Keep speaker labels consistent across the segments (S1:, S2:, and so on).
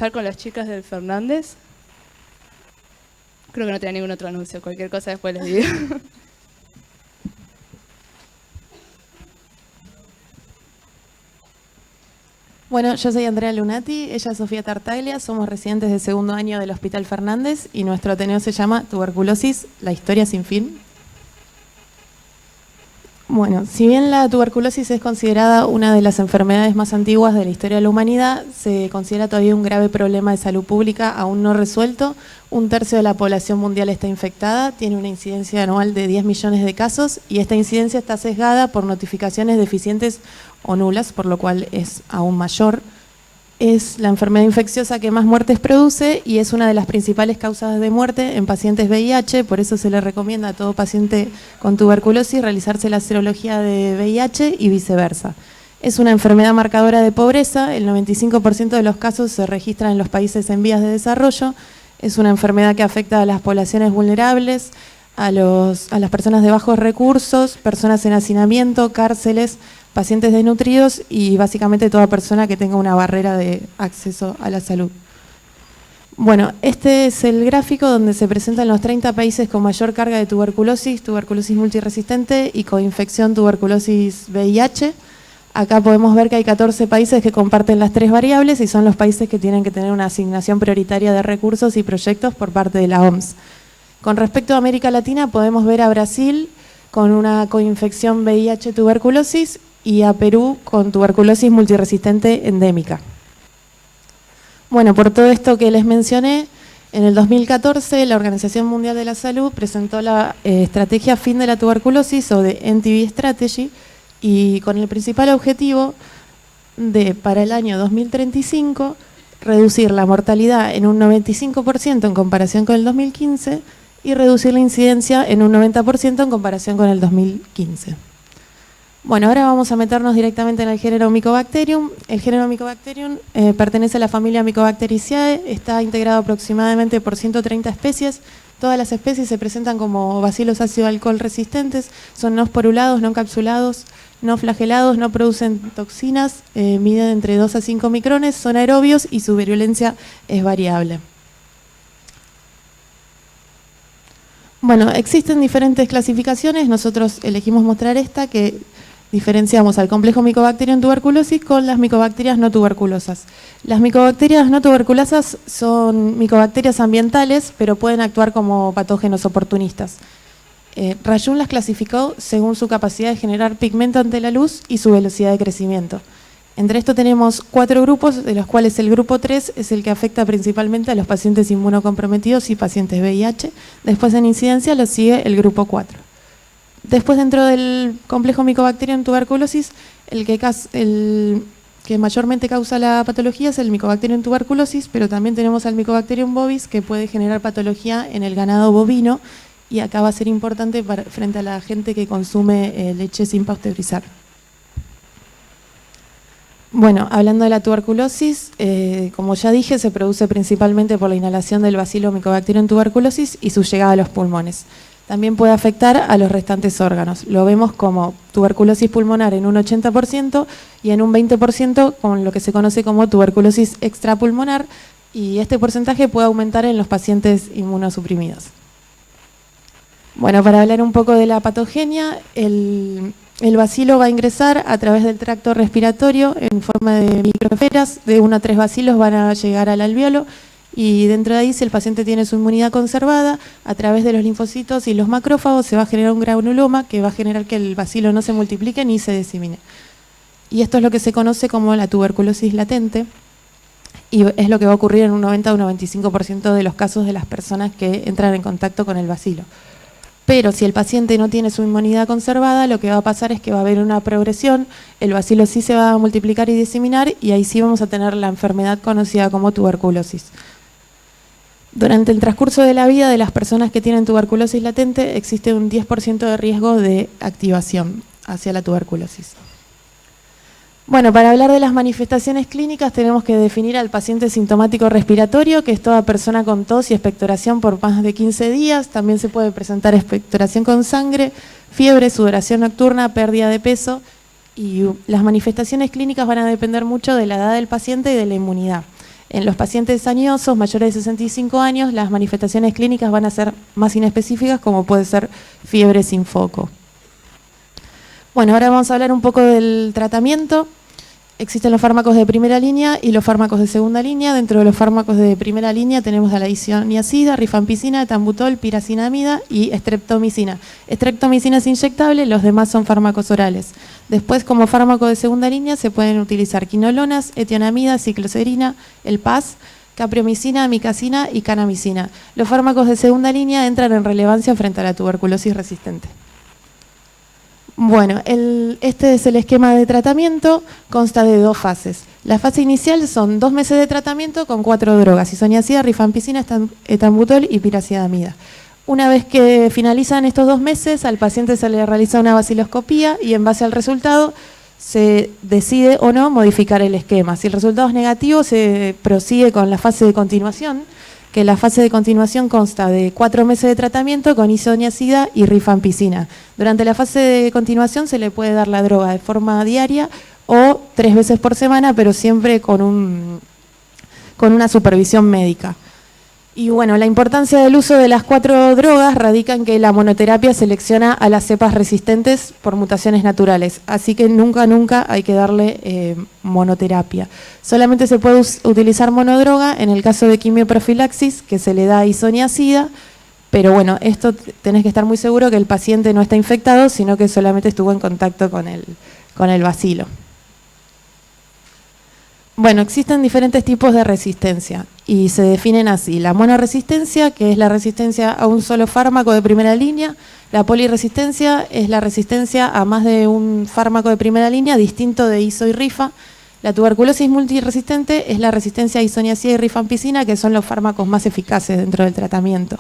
S1: empezar con las chicas del Fernández. Creo que no tenía ningún otro anuncio, cualquier cosa después les digo.
S2: Bueno, yo soy Andrea Lunati, ella es Sofía Tartaglia, somos residentes de segundo año del Hospital Fernández y nuestro ateneo se llama Tuberculosis, la historia sin fin. Bueno, si bien la tuberculosis es considerada una de las enfermedades más antiguas de la historia de la humanidad, se considera todavía un grave problema de salud pública aún no resuelto. Un tercio de la población mundial está infectada, tiene una incidencia anual de 10 millones de casos y esta incidencia está sesgada por notificaciones deficientes o nulas, por lo cual es aún mayor. Es la enfermedad infecciosa que más muertes produce y es una de las principales causas de muerte en pacientes VIH, por eso se le recomienda a todo paciente con tuberculosis realizarse la serología de VIH y viceversa. Es una enfermedad marcadora de pobreza, el 95% de los casos se registran en los países en vías de desarrollo, es una enfermedad que afecta a las poblaciones vulnerables, a las personas de bajos recursos, personas en hacinamiento, cárceles, pacientes desnutridos y básicamente toda persona que tenga una barrera de acceso a la salud. Bueno, este es el gráfico donde se presentan los 30 países con mayor carga de tuberculosis, tuberculosis multiresistente y coinfección tuberculosis VIH. Acá podemos ver que hay 14 países que comparten las tres variables y son los países que tienen que tener una asignación prioritaria de recursos y proyectos por parte de la OMS. Con respecto a América Latina podemos ver a Brasil con una coinfección VIH-tuberculosis y a Perú con tuberculosis multiresistente endémica. Bueno, por todo esto que les mencioné, en el 2014 la Organización Mundial de la Salud presentó la estrategia Fin de la Tuberculosis o de NTB Strategy y con el principal objetivo de, para el año 2035, reducir la mortalidad en un 95% en comparación con el 2015 y reducir la incidencia en un 90% en comparación con el 2015. Bueno, ahora vamos a meternos directamente en el género Mycobacterium. El género Mycobacterium pertenece a la familia Mycobacteriaceae, está integrado aproximadamente por 130 especies. Todas las especies se presentan como bacilos ácido alcohol resistentes, son no sporulados, no encapsulados, no flagelados, no producen toxinas, miden entre 2 a 5 micrones, son aerobios y su virulencia es variable. Bueno, existen diferentes clasificaciones, nosotros elegimos mostrar esta que diferenciamos al complejo Mycobacterium tuberculosis con las micobacterias no tuberculosas. Las micobacterias no tuberculosas son micobacterias ambientales, pero pueden actuar como patógenos oportunistas. Rayun las clasificó según su capacidad de generar pigmento ante la luz y su velocidad de crecimiento. Entre esto tenemos 4 grupos, de los cuales el grupo 3 es el que afecta principalmente a los pacientes inmunocomprometidos y pacientes VIH. Después en incidencia lo sigue el grupo 4. Después dentro del complejo Mycobacterium tuberculosis, el que mayormente causa la patología es el Mycobacterium tuberculosis, pero también tenemos al Mycobacterium bovis que puede generar patología en el ganado bovino y acá va a ser importante frente a la gente que consume leche sin pasteurizar. Bueno, hablando de la tuberculosis, como ya dije, se produce principalmente por la inhalación del bacilo Mycobacterium tuberculosis y su llegada a los pulmones. También puede afectar a los restantes órganos. Lo vemos como tuberculosis pulmonar en un 80% y en un 20% con lo que se conoce como tuberculosis extrapulmonar, y este porcentaje puede aumentar en los pacientes inmunosuprimidos. Bueno, para hablar un poco de la patogenia, el bacilo va a ingresar a través del tracto respiratorio en forma de microesferas, de 1 a 3 bacilos van a llegar al alveolo y dentro de ahí, si el paciente tiene su inmunidad conservada, a través de los linfocitos y los macrófagos se va a generar un granuloma que va a generar que el bacilo no se multiplique ni se disemine. Y esto es lo que se conoce como la tuberculosis latente y es lo que va a ocurrir en un 90 o un 95% de los casos de las personas que entran en contacto con el bacilo. Pero si el paciente no tiene su inmunidad conservada, lo que va a pasar es que va a haber una progresión, el bacilo sí se va a multiplicar y diseminar y ahí sí vamos a tener la enfermedad conocida como tuberculosis. Durante el transcurso de la vida de las personas que tienen tuberculosis latente existe un 10% de riesgo de activación hacia la tuberculosis. Bueno, para hablar de las manifestaciones clínicas tenemos que definir al paciente sintomático respiratorio, que es toda persona con tos y expectoración por más de 15 días. También se puede presentar expectoración con sangre, fiebre, sudoración nocturna, pérdida de peso. Y las manifestaciones clínicas van a depender mucho de la edad del paciente y de la inmunidad. En los pacientes añosos mayores de 65 años, las manifestaciones clínicas van a ser más inespecíficas, como puede ser fiebre sin foco. Bueno, ahora vamos a hablar un poco del tratamiento. Existen los fármacos de primera línea y los fármacos de segunda línea. Dentro de los fármacos de primera línea tenemos a la isoniazida, rifampicina, etambutol, piracinamida y streptomicina. Streptomicina es inyectable, los demás son fármacos orales. Después, como fármaco de segunda línea, se pueden utilizar quinolonas, etionamida, cicloserina, el PAS, capreomicina, amicacina y canamicina. Los fármacos de segunda línea entran en relevancia frente a la tuberculosis resistente. Bueno, este es el esquema de tratamiento, consta de 2 fases. La fase inicial son 2 meses de tratamiento con 4 drogas, isoniazida, rifampicina, etambutol y piracidamida. Una vez que finalizan estos 2 meses, al paciente se le realiza una vaciloscopía y en base al resultado se decide o no modificar el esquema. Si el resultado es negativo, se prosigue con la fase de continuación, que la fase de continuación consta de 4 meses de tratamiento con isoniazida y rifampicina. Durante la fase de continuación se le puede dar la droga de forma diaria o 3 veces por semana, pero siempre con una supervisión médica. Y bueno, la importancia del uso de las 4 drogas radica en que la monoterapia selecciona a las cepas resistentes por mutaciones naturales, así que nunca hay que darle monoterapia. Solamente se puede utilizar monodroga en el caso de quimioprofilaxis, que se le da isoniazida, pero bueno, esto tenés que estar muy seguro que el paciente no está infectado, sino que solamente estuvo en contacto con el bacilo. Bueno, existen diferentes tipos de resistencia y se definen así: la monoresistencia, que es la resistencia a un solo fármaco de primera línea; la poliresistencia es la resistencia a más de un fármaco de primera línea distinto de iso y rifa; la tuberculosis multiresistente es la resistencia a isoniazida y rifampicina, que son los fármacos más eficaces dentro del tratamiento.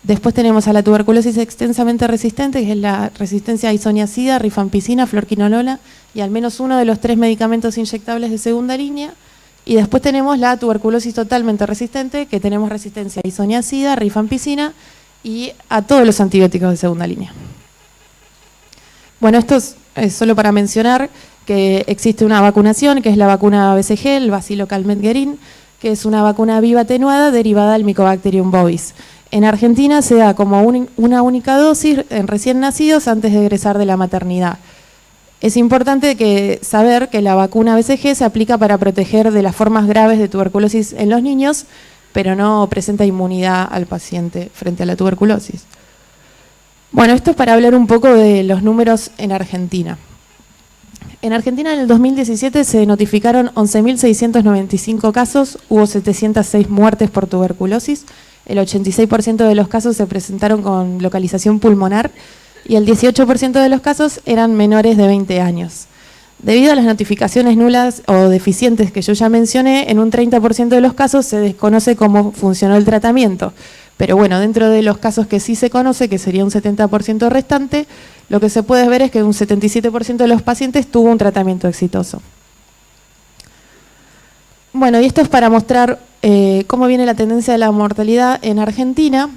S2: Después tenemos a la tuberculosis extensamente resistente, que es la resistencia a isoniazida, rifampicina, fluorquinolona y al menos uno de los 3 medicamentos inyectables de segunda línea. Y después tenemos la tuberculosis totalmente resistente, que tenemos resistencia a isoniazida, rifampicina y a todos los antibióticos de segunda línea. Bueno, esto es solo para mencionar que existe una vacunación, que es la vacuna BCG, el Bacilo Calmette-Guerin, que es una vacuna viva atenuada derivada del Mycobacterium bovis. En Argentina se da como una única dosis en recién nacidos antes de egresar de la maternidad. Es importante saber que la vacuna BCG se aplica para proteger de las formas graves de tuberculosis en los niños, pero no presenta inmunidad al paciente frente a la tuberculosis. Bueno, esto es para hablar un poco de los números en Argentina. En Argentina en el 2017 se notificaron 11.695 casos, hubo 706 muertes por tuberculosis. El 86% de los casos se presentaron con localización pulmonar y el 18% de los casos eran menores de 20 años. Debido a las notificaciones nulas o deficientes que yo ya mencioné, en un 30% de los casos se desconoce cómo funcionó el tratamiento. Pero bueno, dentro de los casos que sí se conoce, que sería un 70% restante, lo que se puede ver es que un 77% de los pacientes tuvo un tratamiento exitoso. Bueno, y esto es para mostrar cómo viene la tendencia de la mortalidad en Argentina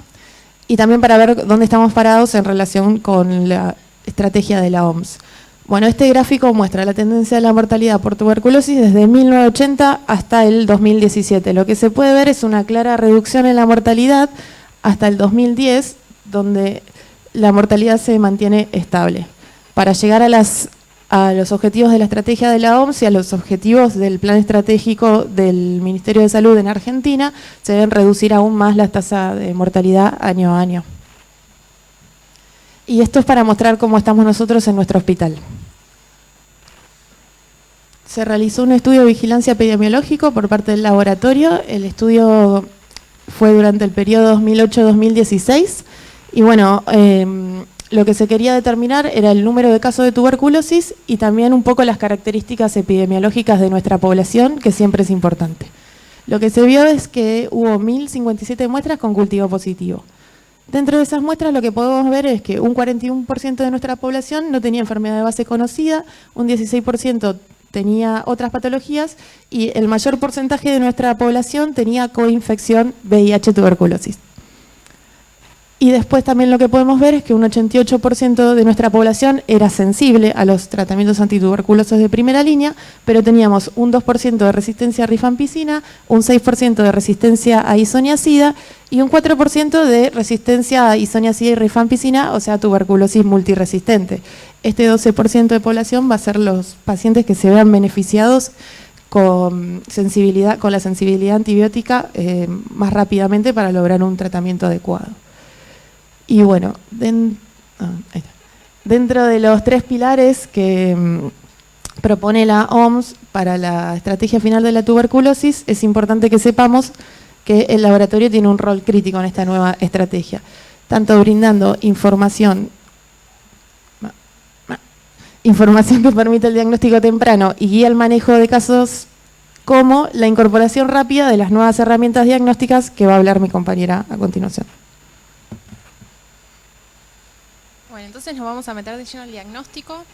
S2: y también para ver dónde estamos parados en relación con la estrategia de la OMS. Bueno, este gráfico muestra la tendencia de la mortalidad por tuberculosis desde 1980 hasta el 2017. Lo que se puede ver es una clara reducción en la mortalidad hasta el 2010, donde la mortalidad se mantiene estable. Para llegar a los objetivos de la estrategia de la OMS y a los objetivos del plan estratégico del Ministerio de Salud en Argentina, se deben reducir aún más las tasas de mortalidad año a año. Y esto es para mostrar cómo estamos nosotros en nuestro hospital. Se realizó un estudio de vigilancia epidemiológico por parte del laboratorio. El estudio fue durante el periodo 2008-2016 y bueno, lo que se quería determinar era el número de casos de tuberculosis y también un poco las características epidemiológicas de nuestra población, que siempre es importante. Lo que se vio es que hubo 1.057 muestras con cultivo positivo. Dentro de esas muestras lo que podemos ver es que un 41% de nuestra población no tenía enfermedad de base conocida, un 16% tenía otras patologías y el mayor porcentaje de nuestra población tenía coinfección VIH-tuberculosis. Y después también lo que podemos ver es que un 88% de nuestra población era sensible a los tratamientos antituberculosos de primera línea, pero teníamos un 2% de resistencia a rifampicina, un 6% de resistencia a isoniazida y un 4% de resistencia a isoniazida y rifampicina, o sea, tuberculosis multiresistente. Este 12% de población va a ser los pacientes que se vean beneficiados con la sensibilidad antibiótica más rápidamente para lograr un tratamiento adecuado. Y bueno, dentro de los 3 pilares que propone la OMS para la estrategia final de la tuberculosis, es importante que sepamos que el laboratorio tiene un rol crítico en esta nueva estrategia, tanto brindando información que permite el diagnóstico temprano y guía el manejo de casos, como la incorporación rápida de las nuevas herramientas diagnósticas que va a hablar mi compañera a continuación.
S3: Bueno, entonces nos vamos a meter de lleno al diagnóstico.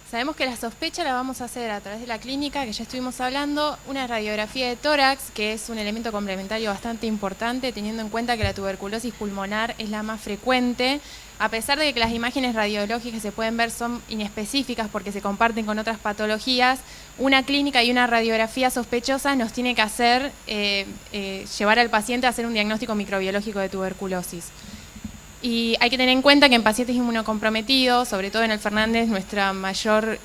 S3: Sabemos que la sospecha la vamos a hacer a través de la clínica, que ya estuvimos hablando, una radiografía de tórax, que es un elemento complementario bastante importante, teniendo en cuenta que la tuberculosis pulmonar es la más frecuente, a pesar de que las imágenes radiológicas que se pueden ver son inespecíficas porque se comparten con otras patologías. Una clínica y una radiografía sospechosa nos tiene que hacer llevar al paciente a hacer un diagnóstico microbiológico de tuberculosis. Y hay que tener en cuenta que en pacientes inmunocomprometidos, sobre todo en el Fernández, nuestra mayor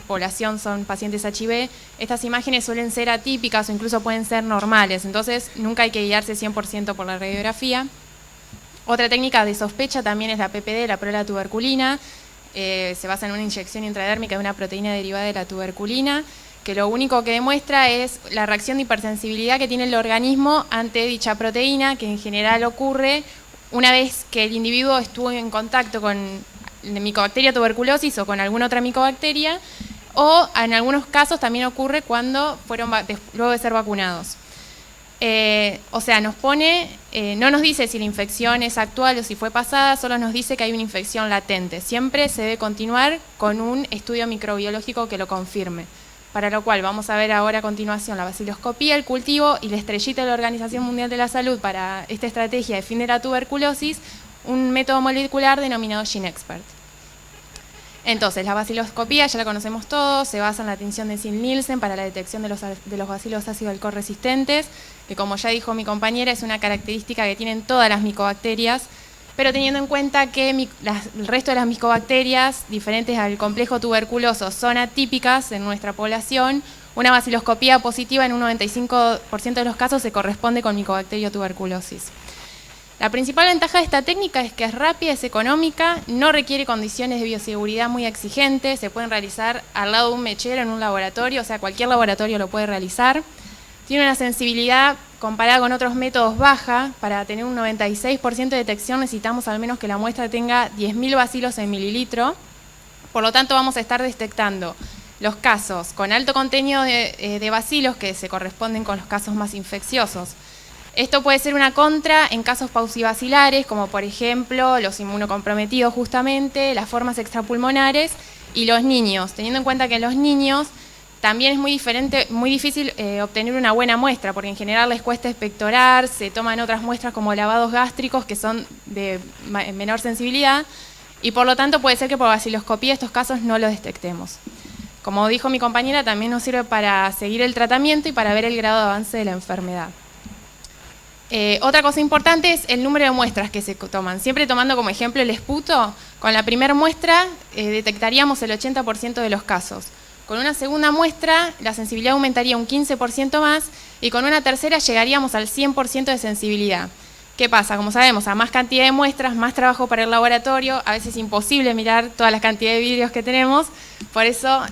S3: población son pacientes HIV, estas imágenes suelen ser atípicas o incluso pueden ser normales, entonces nunca hay que guiarse 100% por la radiografía. Otra técnica de sospecha también es la PPD, la prolatuberculina, se basa en una inyección intradérmica de una proteína derivada de la tuberculina, que lo único que demuestra es la reacción de hipersensibilidad que tiene el organismo ante dicha proteína, que en general ocurre una vez que el individuo estuvo en contacto con la Mycobacteria tuberculosis o con alguna otra micobacteria, o en algunos casos también ocurre cuando luego de ser vacunados. O sea, nos pone, no nos dice si la infección es actual o si fue pasada, solo nos dice que hay una infección latente. Siempre se debe continuar con un estudio microbiológico que lo confirme. Para lo cual vamos a ver ahora a continuación la baciloscopía, el cultivo y la estrellita de la Organización Mundial de la Salud para esta estrategia de fin de la tuberculosis, un método molecular denominado GeneXpert. Entonces, la baciloscopía ya la conocemos todos, se basa en la tinción de Zinc-Nielsen para la detección de los bacilos ácido alcohol resistentes, que como ya dijo mi compañera, es una característica que tienen todas las micobacterias, pero teniendo en cuenta que el resto de las micobacterias, diferentes al complejo tuberculoso, son atípicas en nuestra población, una baciloscopía positiva en un 95% de los casos se corresponde con Mycobacteria tuberculosis. La principal ventaja de esta técnica es que es rápida, es económica, no requiere condiciones de bioseguridad muy exigentes, se pueden realizar al lado de un mechero en un laboratorio, o sea, cualquier laboratorio lo puede realizar. Tiene una sensibilidad comparada con otros métodos baja. Para tener un 96% de detección necesitamos al menos que la muestra tenga 10.000 bacilos en mililitro. Por lo tanto, vamos a estar detectando los casos con alto contenido de bacilos que se corresponden con los casos más infecciosos. Esto puede ser una contra en casos paucibacilares, como por ejemplo los inmunocomprometidos justamente, las formas extrapulmonares y los niños, teniendo en cuenta que en los niños también es muy difícil obtener una buena muestra, porque en general les cuesta expectorar, se toman otras muestras como lavados gástricos que son de menor sensibilidad, y por lo tanto puede ser que por baciloscopía estos casos no los detectemos. Como dijo mi compañera, también nos sirve para seguir el tratamiento y para ver el grado de avance de la enfermedad. Otra cosa importante es el número de muestras que se toman. Siempre tomando como ejemplo el esputo, con la primera muestra detectaríamos el 80% de los casos. Con una segunda muestra la sensibilidad aumentaría un 15% más y con una tercera llegaríamos al 100% de sensibilidad. ¿Qué pasa? Como sabemos, a más cantidad de muestras, más trabajo para el laboratorio, a veces es imposible mirar todas las cantidades de vidrios que tenemos, por eso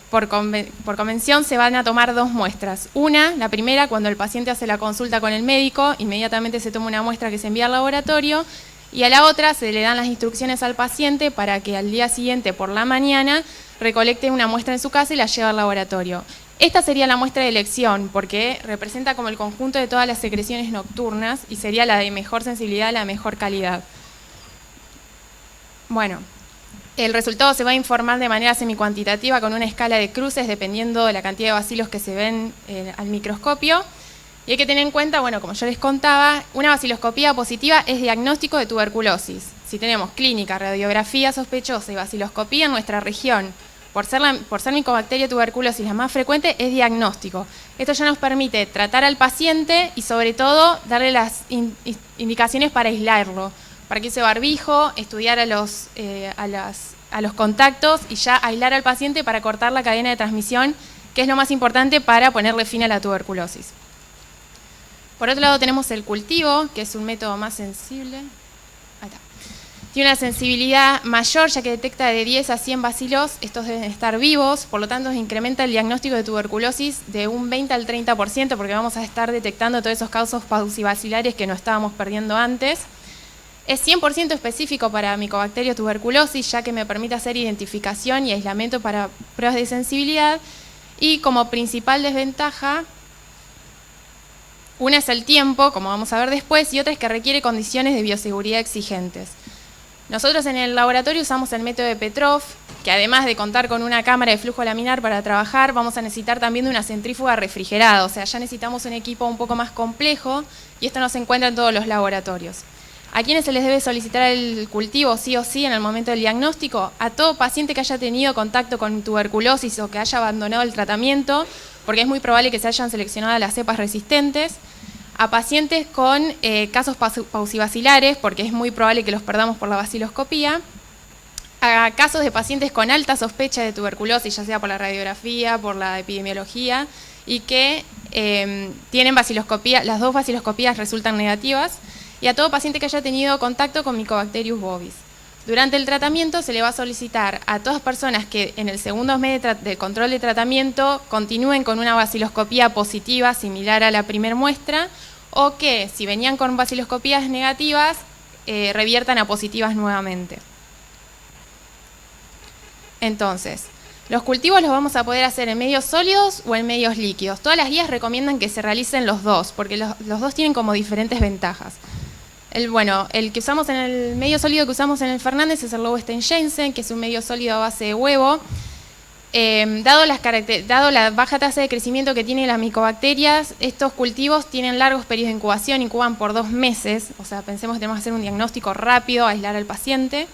S3: por convención se van a tomar 2 muestras. Una, la primera, cuando el paciente hace la consulta con el médico, inmediatamente se toma una muestra que se envía al laboratorio, y a la otra se le dan las instrucciones al paciente para que al día siguiente por la mañana recolecte una muestra en su casa y la lleve al laboratorio. Esta sería la muestra de elección porque representa como el conjunto de todas las secreciones nocturnas y sería la de mejor sensibilidad, la mejor calidad. Bueno, el resultado se va a informar de manera semicuantitativa con una escala de cruces dependiendo de la cantidad de bacilos que se ven al microscopio. Y hay que tener en cuenta, bueno, como yo les contaba, una baciloscopía positiva es diagnóstico de tuberculosis. Si tenemos clínica, radiografía sospechosa y baciloscopía en nuestra región, por ser Mycobacteria tuberculosis la más frecuente, es diagnóstico. Esto ya nos permite tratar al paciente y sobre todo darle las indicaciones para aislarlo, para que use barbijo, estudiar a los contactos y ya aislar al paciente para cortar la cadena de transmisión, que es lo más importante para ponerle fin a la tuberculosis. Por otro lado tenemos el cultivo, que es un método más sensible. Ahí está. Tiene una sensibilidad mayor, ya que detecta de 10 a 100 bacilos. Estos deben estar vivos, por lo tanto se incrementa el diagnóstico de tuberculosis de un 20 al 30%, porque vamos a estar detectando todos esos casos paucibacilares que no estábamos perdiendo antes. Es 100% específico para Mycobacteria tuberculosis, ya que me permite hacer identificación y aislamiento para pruebas de sensibilidad. Y como principal desventaja, una es el tiempo, como vamos a ver después, y otra es que requiere condiciones de bioseguridad exigentes. Nosotros en el laboratorio usamos el método de Petrov, que además de contar con una cámara de flujo laminar para trabajar, vamos a necesitar también de una centrífuga refrigerada, o sea, ya necesitamos un equipo un poco más complejo, y esto no se encuentra en todos los laboratorios. ¿A quiénes se les debe solicitar el cultivo sí o sí en el momento del diagnóstico? A todo paciente que haya tenido contacto con tuberculosis o que haya abandonado el tratamiento, porque es muy probable que se hayan seleccionado las cepas resistentes. A pacientes con casos paucibacilares, porque es muy probable que los perdamos por la baciloscopía. A casos de pacientes con alta sospecha de tuberculosis, ya sea por la radiografía, por la epidemiología, y que tienen baciloscopía, las dos baciloscopías resultan negativas. Y a todo paciente que haya tenido contacto con Mycobacterius bovis. Durante el tratamiento se le va a solicitar a todas personas que en el segundo mes de control de tratamiento continúen con una baciloscopía positiva similar a la primera muestra, o que si venían con baciloscopías negativas reviertan a positivas nuevamente. Entonces, los cultivos los vamos a poder hacer en medios sólidos o en medios líquidos. Todas las guías recomiendan que se realicen los dos, porque los dos tienen como diferentes ventajas. El que usamos en el medio sólido que usamos en el Fernández es el Lowestein-Jensen, que es un medio sólido a base de huevo. Dado la baja tasa de crecimiento que tienen las micobacterias, estos cultivos tienen largos periodos de incubación, incuban por 2 meses, o sea, pensemos que tenemos que hacer un diagnóstico rápido, aislar al paciente.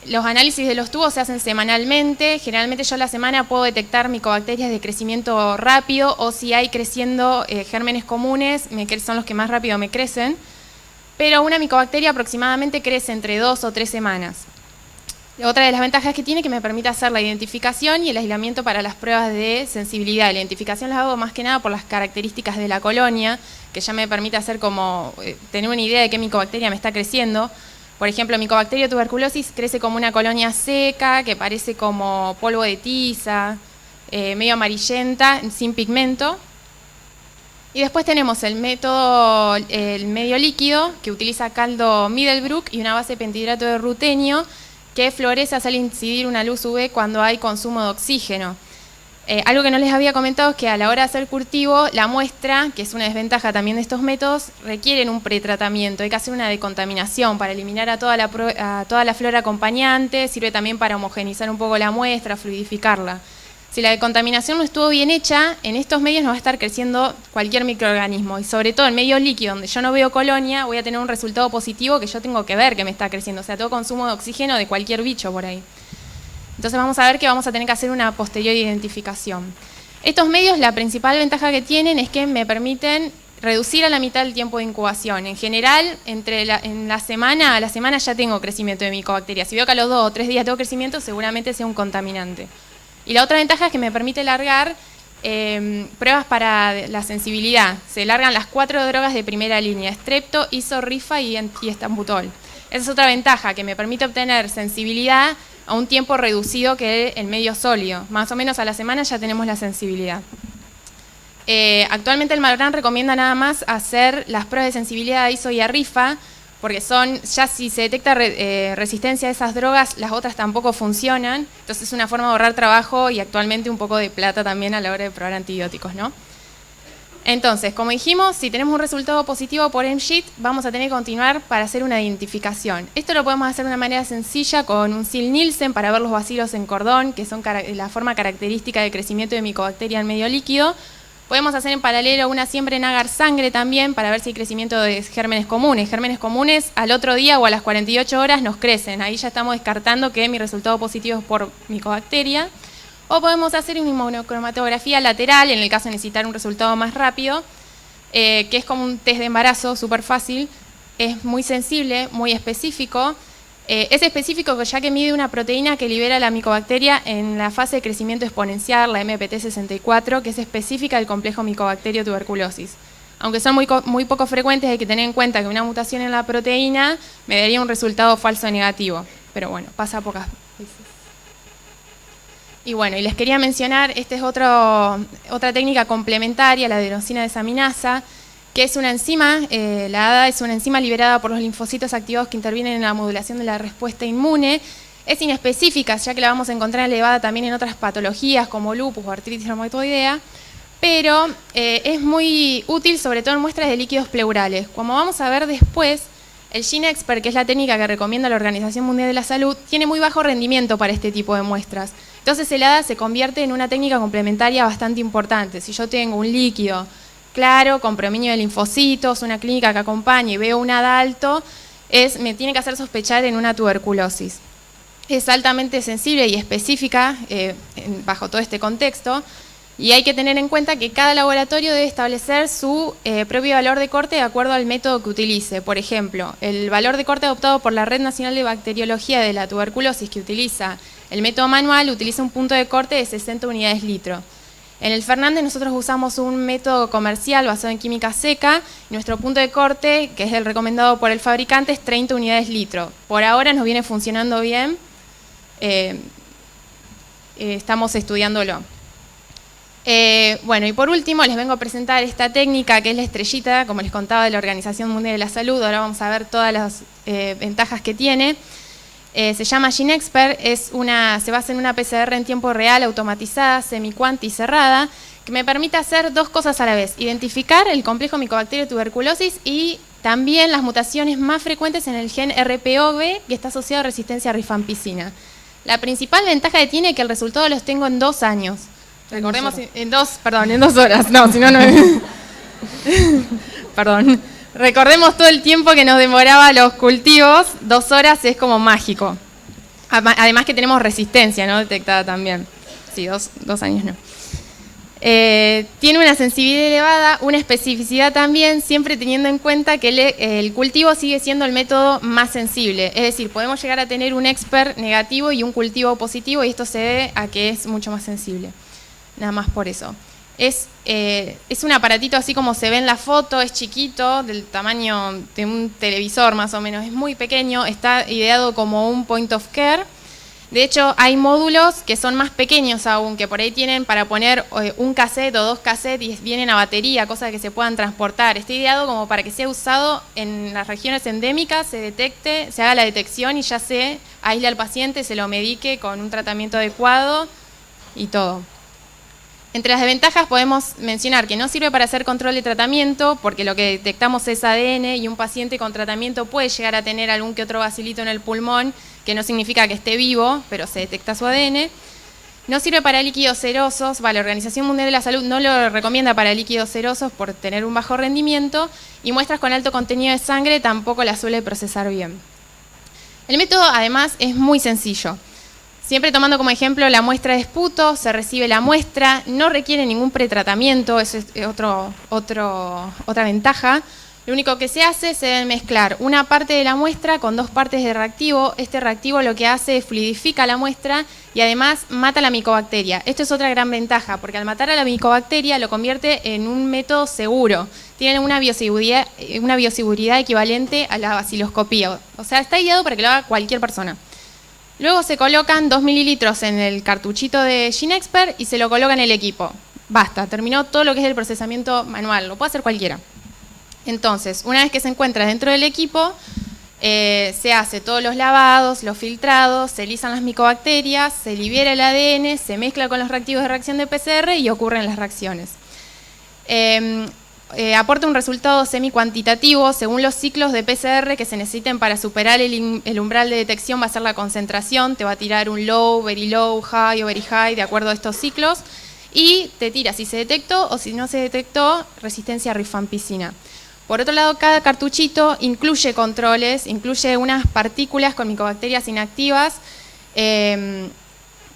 S3: Los análisis de los tubos se hacen semanalmente. Generalmente yo a la semana puedo detectar micobacterias de crecimiento rápido, o si hay creciendo gérmenes comunes, son los que más rápido me crecen. Pero una micobacteria aproximadamente crece entre 2 o 3 semanas. Otra de las ventajas que tiene es que me permite hacer la identificación y el aislamiento para las pruebas de sensibilidad. La identificación las hago más que nada por las características de la colonia, que ya me permite hacer tener una idea de qué micobacteria me está creciendo. Por ejemplo, Mycobacteria tuberculosis crece como una colonia seca, que parece como polvo de tiza, medio amarillenta, sin pigmento. Y después tenemos el medio líquido, que utiliza caldo Middlebrook y una base pentihidrato de rutenio, que florece al incidir una luz UV cuando hay consumo de oxígeno. Algo que no les había comentado es que a la hora de hacer cultivo, la muestra, que es una desventaja también de estos métodos, requieren un pretratamiento. Hay que hacer una decontaminación para eliminar a toda la flora acompañante, sirve también para homogeneizar un poco la muestra, fluidificarla. Si la decontaminación no estuvo bien hecha, en estos medios no va a estar creciendo cualquier microorganismo. Y sobre todo en medio líquido, donde yo no veo colonia, voy a tener un resultado positivo que yo tengo que ver que me está creciendo. O sea, todo consumo de oxígeno de cualquier bicho por ahí. Entonces vamos a ver que vamos a tener que hacer una posterior identificación. Estos medios, la principal ventaja que tienen es que me permiten reducir a la mitad el tiempo de incubación. En general, a la semana ya tengo crecimiento de micobacterias. Si veo que a los 2 o 3 días tengo crecimiento, seguramente sea un contaminante. Y la otra ventaja es que me permite largar pruebas para la sensibilidad. Se largan las 4 drogas de primera línea: Strepto, Iso, Rifa y Ethambutol. Esa es otra ventaja, que me permite obtener sensibilidad a un tiempo reducido que el medio sólido. Más o menos a la semana ya tenemos la sensibilidad. Actualmente el Malbrán recomienda nada más hacer las pruebas de sensibilidad a Iso y a Rifa, porque ya si se detecta resistencia a esas drogas, las otras tampoco funcionan. Entonces es una forma de ahorrar trabajo y actualmente un poco de plata también a la hora de probar antibióticos, ¿no? Entonces, como dijimos, si tenemos un resultado positivo por MSHIT, vamos a tener que continuar para hacer una identificación. Esto lo podemos hacer de una manera sencilla con un Sil-Nielsen para ver los bacilos en cordón, que son la forma característica de crecimiento de micobacteria en medio líquido. Podemos hacer en paralelo una siembra en agar sangre también para ver si hay crecimiento de gérmenes comunes. Gérmenes comunes al otro día o a las 48 horas nos crecen. Ahí ya estamos descartando que mi resultado positivo es por micobacteria. O podemos hacer una inmunocromatografía lateral, en el caso de necesitar un resultado más rápido, que es como un test de embarazo súper fácil. Es muy sensible, muy específico. Es específico ya que mide una proteína que libera la micobacteria en la fase de crecimiento exponencial, la MPT64, que es específica del complejo micobacterio tuberculosis. Aunque son muy poco frecuentes, hay que tener en cuenta que una mutación en la proteína me daría un resultado falso negativo. Pero bueno, pasa pocas veces. Y bueno, y les quería mencionar, esta es otra técnica complementaria, la adenosina desaminasa, que es una enzima, la ADA es una enzima liberada por los linfocitos activados que intervienen en la modulación de la respuesta inmune. Es inespecífica, ya que la vamos a encontrar elevada también en otras patologías como lupus o artritis reumatoidea, pero es muy útil sobre todo en muestras de líquidos pleurales. Como vamos a ver después, el GeneXpert, que es la técnica que recomienda la Organización Mundial de la Salud, tiene muy bajo rendimiento para este tipo de muestras. Entonces el ADA se convierte en una técnica complementaria bastante importante. Si yo tengo un líquido claro, con predominio de linfocitos, una clínica que acompañe y veo un ADA alto, me tiene que hacer sospechar en una tuberculosis. Es altamente sensible y específica bajo todo este contexto, y hay que tener en cuenta que cada laboratorio debe establecer su propio valor de corte de acuerdo al método que utilice. Por ejemplo, el valor de corte adoptado por la Red Nacional de Bacteriología de la Tuberculosis, que utiliza el método manual, utiliza un punto de corte de 60 unidades litro. En el Fernández nosotros usamos un método comercial basado en química seca, y nuestro punto de corte, que es el recomendado por el fabricante, es 30 unidades litro. Por ahora nos viene funcionando bien, estamos estudiándolo. Bueno, y por último les vengo a presentar esta técnica que es la estrellita, como les contaba, de la Organización Mundial de la Salud. Ahora vamos a ver todas las ventajas que tiene. Se llama GeneXpert, se basa en una PCR en tiempo real, automatizada, semicuanti cerrada, que me permite hacer dos cosas a la vez: identificar el complejo micobacterio tuberculosis y también las mutaciones más frecuentes en el gen RPOB, que está asociado a resistencia a rifampicina. La principal ventaja que tiene es que el resultado los tengo en 2 años. Recordemos, en 2 horas, no, si no, no. Perdón. Recordemos todo el tiempo que nos demoraba los cultivos, 2 horas es como mágico. Además que tenemos resistencia, ¿no?, detectada también. Sí, 2 años no. Tiene una sensibilidad elevada, una especificidad también, siempre teniendo en cuenta que el cultivo sigue siendo el método más sensible. Es decir, podemos llegar a tener un expert negativo y un cultivo positivo, y esto se debe a que es mucho más sensible. Nada más por eso. Es un aparatito así como se ve en la foto, es chiquito, del tamaño de un televisor más o menos, es muy pequeño, está ideado como un point of care. De hecho, hay módulos que son más pequeños aún, que por ahí tienen para poner un cassette o 2 cassettes y vienen a batería, cosas que se puedan transportar. Está ideado como para que sea usado en las regiones endémicas, se detecte, se haga la detección y ya se aísle al paciente, se lo medique con un tratamiento adecuado y todo. Entre las desventajas podemos mencionar que no sirve para hacer control de tratamiento, porque lo que detectamos es ADN, y un paciente con tratamiento puede llegar a tener algún que otro bacilito en el pulmón, que no significa que esté vivo, pero se detecta su ADN. No sirve para líquidos serosos, la Organización Mundial de la Salud no lo recomienda para líquidos serosos por tener un bajo rendimiento, y muestras con alto contenido de sangre tampoco la suele procesar bien. El método además es muy sencillo. Siempre tomando como ejemplo la muestra de esputo, se recibe la muestra, no requiere ningún pretratamiento, eso es otra ventaja. Lo único que se hace, se debe mezclar una parte de la muestra con 2 partes de reactivo. Este reactivo lo que hace es fluidifica la muestra y además mata la micobacteria. Esto es otra gran ventaja, porque al matar a la micobacteria lo convierte en un método seguro. Tiene una bioseguridad equivalente a la baciloscopía. O sea, está ideado para que lo haga cualquier persona. Luego se colocan 2 mililitros en el cartuchito de GeneXpert y se lo coloca en el equipo. Basta, terminó todo lo que es el procesamiento manual, lo puede hacer cualquiera. Entonces, una vez que se encuentra dentro del equipo, se hace todos los lavados, los filtrados, se lisan las micobacterias, se libera el ADN, se mezcla con los reactivos de reacción de PCR y ocurren las reacciones. Aporta un resultado semi-cuantitativo según los ciclos de PCR que se necesiten para superar el umbral de detección. Va a ser la concentración, te va a tirar un low, very low, high o very high de acuerdo a estos ciclos, y te tira si se detectó o si no se detectó resistencia a rifampicina. Por otro lado, cada cartuchito incluye controles, incluye unas partículas con micobacterias inactivas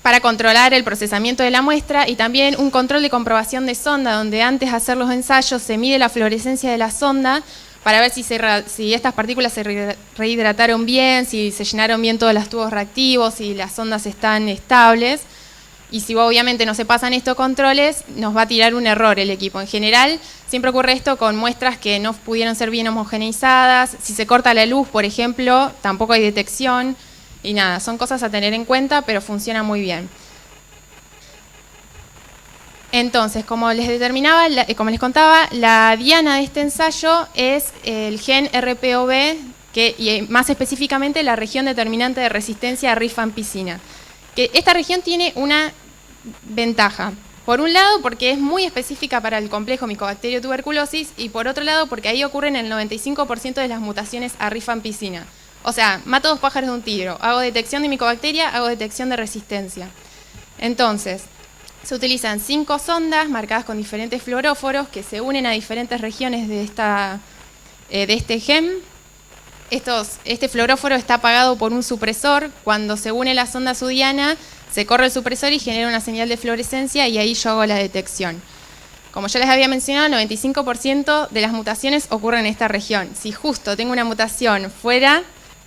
S3: para controlar el procesamiento de la muestra y también un control de comprobación de sonda, donde antes de hacer los ensayos se mide la fluorescencia de la sonda para ver si estas partículas se rehidrataron bien, si se llenaron bien todos los tubos reactivos, si las sondas están estables. Y si obviamente no se pasan estos controles, nos va a tirar un error el equipo. En general, siempre ocurre esto con muestras que no pudieron ser bien homogeneizadas. Si se corta la luz, por ejemplo, tampoco hay detección. Y nada, son cosas a tener en cuenta, pero funciona muy bien. Entonces, como les contaba, la diana de este ensayo es el gen RPOB, y más específicamente la región determinante de resistencia a rifampicina. Que esta región tiene una ventaja. Por un lado, porque es muy específica para el complejo Mycobacterium tuberculosis, y por otro lado, porque ahí ocurren el 95% de las mutaciones a rifampicina. O sea, mato dos pájaros de un tiro. Hago detección de micobacteria, hago detección de resistencia. Entonces, se utilizan 5 sondas marcadas con diferentes fluoróforos que se unen a diferentes regiones de este gen. Este fluoróforo está apagado por un supresor. Cuando se une la sonda a su diana, se corre el supresor y genera una señal de fluorescencia y ahí yo hago la detección. Como ya les había mencionado, el 95% de las mutaciones ocurren en esta región. Si justo tengo una mutación fuera,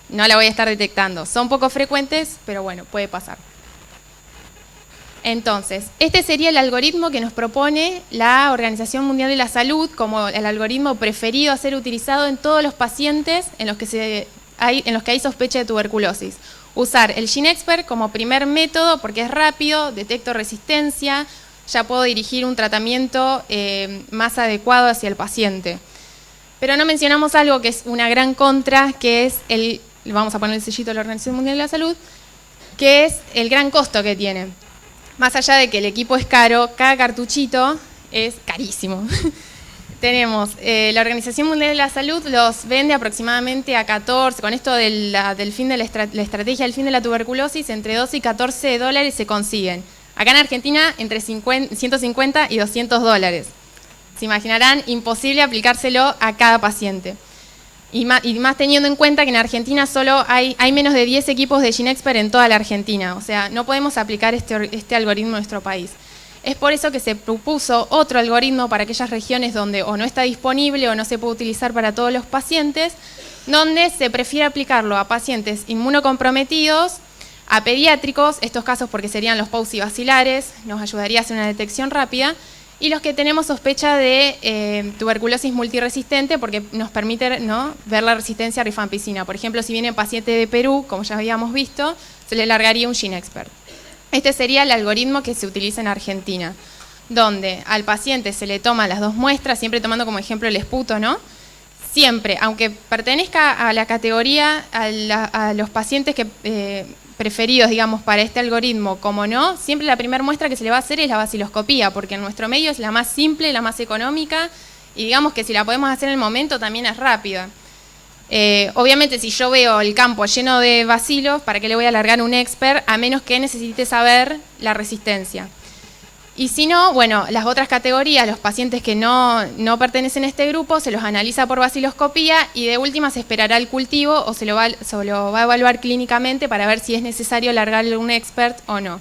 S3: no la voy a estar detectando. Son poco frecuentes, pero bueno, puede pasar. Entonces, este sería el algoritmo que nos propone la Organización Mundial de la Salud como el algoritmo preferido a ser utilizado en todos los pacientes en los que hay sospecha de tuberculosis. Usar el GeneXpert como primer método porque es rápido, detecto resistencia, ya puedo dirigir un tratamiento más adecuado hacia el paciente. Pero no mencionamos algo que es una gran contra, que es vamos a poner el sellito de la Organización Mundial de la Salud, que es el gran costo que tiene. Más allá de que el equipo es caro, cada cartuchito es carísimo. Tenemos, la Organización Mundial de la Salud los vende aproximadamente a 14, con esto del fin de la estrategia del fin de la tuberculosis, entre 12 y 14 dólares se consiguen. Acá en Argentina, entre 150 y 200 dólares. Se imaginarán, imposible aplicárselo a cada paciente. Y más teniendo en cuenta que en Argentina solo hay menos de 10 equipos de GeneXpert en toda la Argentina. O sea, no podemos aplicar este algoritmo en nuestro país. Es por eso que se propuso otro algoritmo para aquellas regiones donde o no está disponible o no se puede utilizar para todos los pacientes, donde se prefiere aplicarlo a pacientes inmunocomprometidos, a pediátricos, estos casos porque serían los paucibacilares, nos ayudaría a hacer una detección rápida, y los que tenemos sospecha de tuberculosis multiresistente porque nos permite ver la resistencia a rifampicina. Por ejemplo, si viene paciente de Perú, como ya habíamos visto, se le largaría un GeneXpert. Este sería el algoritmo que se utiliza en Argentina, donde al paciente se le toma las 2 muestras, siempre tomando como ejemplo el esputo, ¿no? Siempre, aunque pertenezca a la categoría, a los pacientes preferidos, digamos, para este algoritmo, como no, siempre la primera muestra que se le va a hacer es la baciloscopía, porque en nuestro medio es la más simple, la más económica, y digamos que si la podemos hacer en el momento también es rápida. Obviamente si yo veo el campo lleno de bacilos, ¿para qué le voy a alargar un expert? A menos que necesite saber la resistencia. Y si no, bueno, las otras categorías, los pacientes que no pertenecen a este grupo, se los analiza por baciloscopía y de última se esperará el cultivo o se lo va a evaluar clínicamente para ver si es necesario alargarle un expert o no.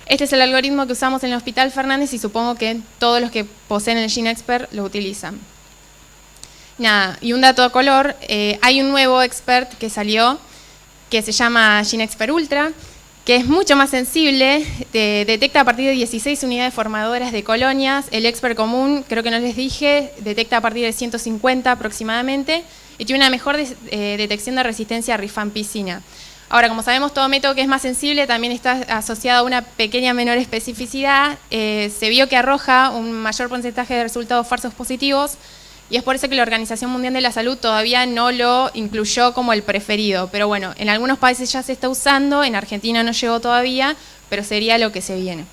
S3: Este es el algoritmo que usamos en el Hospital Fernández y supongo que todos los que poseen el GeneXpert lo utilizan. Nada, y un dato a color, hay un nuevo expert que salió que se llama GeneXpert Ultra, que es mucho más sensible, detecta a partir de 16 unidades formadoras de colonias. El expert común, creo que no les dije, detecta a partir de 150 aproximadamente y tiene una mejor detección de resistencia a rifampicina. Ahora, como sabemos, todo método que es más sensible también está asociado a una pequeña menor especificidad. Se vio que arroja un mayor porcentaje de resultados falsos positivos y es por eso que la Organización Mundial de la Salud todavía no lo incluyó como el preferido. Pero bueno, en algunos países ya se está usando, en Argentina no llegó todavía, pero sería lo que se viene.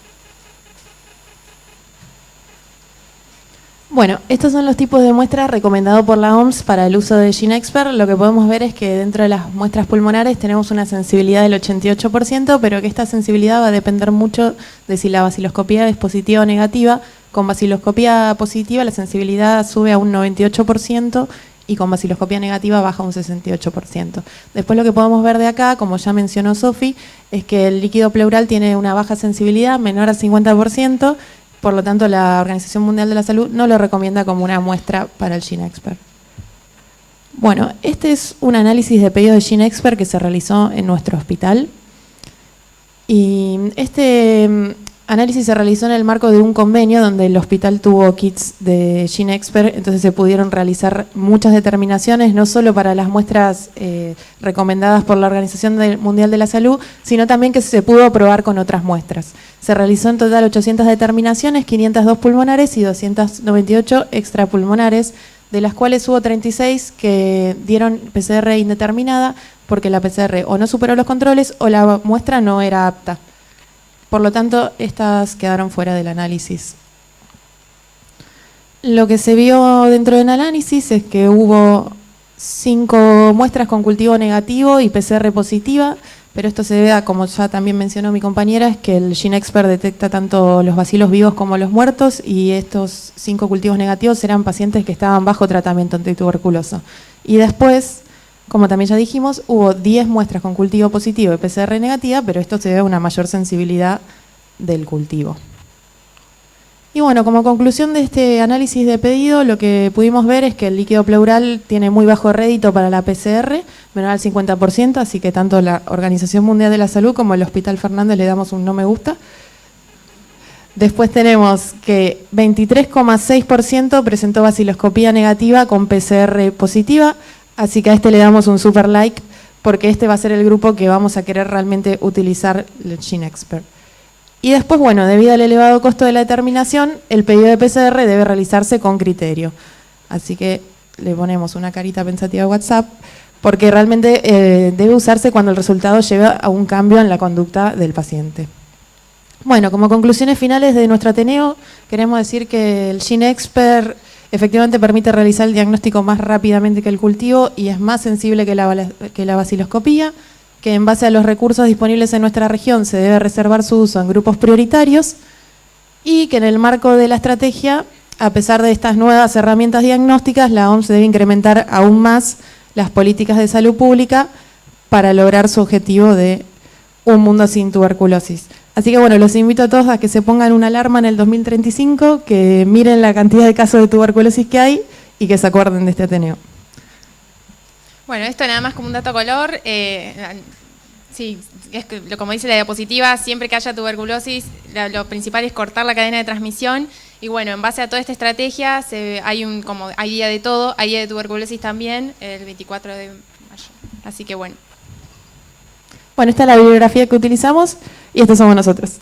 S2: Bueno, estos son los tipos de muestras recomendados por la OMS para el uso de GeneXpert. Lo que podemos ver es que dentro de las muestras pulmonares tenemos una sensibilidad del 88%, pero que esta sensibilidad va a depender mucho de si la vaciloscopía es positiva o negativa. Con vaciloscopía positiva la sensibilidad sube a un 98% y con vaciloscopía negativa baja a un 68%. Después lo que podemos ver de acá, como ya mencionó Sofi, es que el líquido pleural tiene una baja sensibilidad, menor al 50%, por lo tanto la Organización Mundial de la Salud no lo recomienda como una muestra para el GeneXpert. Bueno, este es un análisis de pedido de GeneXpert que se realizó en nuestro hospital. Y este análisis se realizó en el marco de un convenio donde el hospital tuvo kits de GeneXpert, entonces se pudieron realizar muchas determinaciones, no solo para las muestras recomendadas por la Organización Mundial de la Salud, sino también que se pudo probar con otras muestras. Se realizó en total 800 determinaciones, 502 pulmonares y 298 extrapulmonares, de las cuales hubo 36 que dieron PCR indeterminada porque la PCR o no superó los controles o la muestra no era apta. Por lo tanto, estas quedaron fuera del análisis. Lo que se vio dentro del análisis es que hubo 5 muestras con cultivo negativo y PCR positiva, pero esto se debe a, como ya también mencionó mi compañera, es que el GeneXpert detecta tanto los bacilos vivos como los muertos, y estos 5 cultivos negativos eran pacientes que estaban bajo tratamiento antituberculoso. Y después, como también ya dijimos, hubo 10 muestras con cultivo positivo y PCR negativa, pero esto se debe a una mayor sensibilidad del cultivo. Y bueno, como conclusión de este análisis de pedido, lo que pudimos ver es que el líquido pleural tiene muy bajo rédito para la PCR, menor al 50%, así que tanto la Organización Mundial de la Salud como el Hospital Fernández le damos un no me gusta. Después tenemos que 23,6% presentó vaciloscopía negativa con PCR positiva, así que a este le damos un super like, porque este va a ser el grupo que vamos a querer realmente utilizar el GeneXpert. Y después, bueno, debido al elevado costo de la determinación, el pedido de PCR debe realizarse con criterio. Así que le ponemos una carita pensativa a WhatsApp, porque realmente debe usarse cuando el resultado lleva a un cambio en la conducta del paciente. Bueno, como conclusiones finales de nuestro Ateneo, queremos decir que el GeneXpert efectivamente permite realizar el diagnóstico más rápidamente que el cultivo y es más sensible que la vaciloscopía, que en base a los recursos disponibles en nuestra región se debe reservar su uso en grupos prioritarios y que en el marco de la estrategia, a pesar de estas nuevas herramientas diagnósticas, la OMS debe incrementar aún más las políticas de salud pública para lograr su objetivo de un mundo sin tuberculosis. Así que bueno, los invito a todos a que se pongan una alarma en el 2035, que miren la cantidad de casos de tuberculosis que hay y que se acuerden de este Ateneo.
S3: Bueno, esto nada más como un dato color. Sí, es que, como dice la diapositiva, siempre que haya tuberculosis, lo principal es cortar la cadena de transmisión. Y bueno, en base a toda esta estrategia, hay día de todo, hay día de tuberculosis también, el 24 de mayo. Así que bueno.
S2: Bueno, esta es la bibliografía que utilizamos y estos somos nosotros.